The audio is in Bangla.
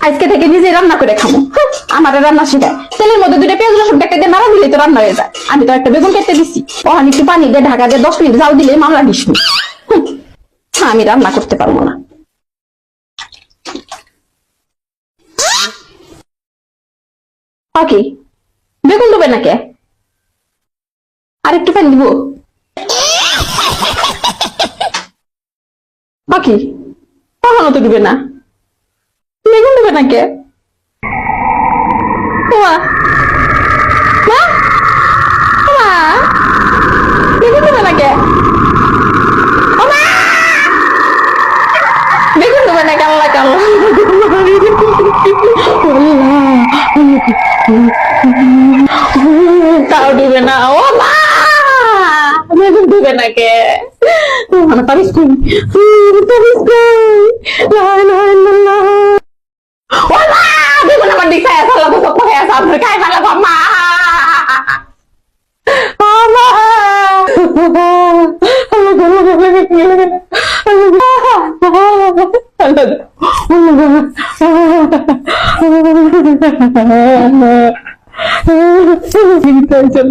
আজকে থেকে নিজে রান্না করে খাবো। আমার রান্না শিখায়, তেলের মধ্যে 2টা পেঁয়াজ রসুন কেটে দিয়ে নাড়া দিলে তো রান্না হয়ে যায়। আমি তো একটা বেগুন কেটে দিচ্ছি, ওখানে একটু পানি দিয়ে ঢাকা দিয়ে 10 মিনিট জাল দিলে মামলা ডিসমি। আমি রান্না করতে পারবো না। ওকে, বেগুন দেবে না কে? আর একটু পানি দিব? বাকি কখনো তো দিবে না, বেগুন দেবে না কে? মা, মা, মা, বেগুন দেবে না কে? বেগুন দেবে না কেমন লাগে? তাও দিবে না। ও মা, বেগুন দিবে না কে? মানে পারিস কই, পারিস কই? ও মা, বেগুন আমার দিকে খায় ফেলা তো সব খায় সামনে খায় ফেলা গো মা। মা, চল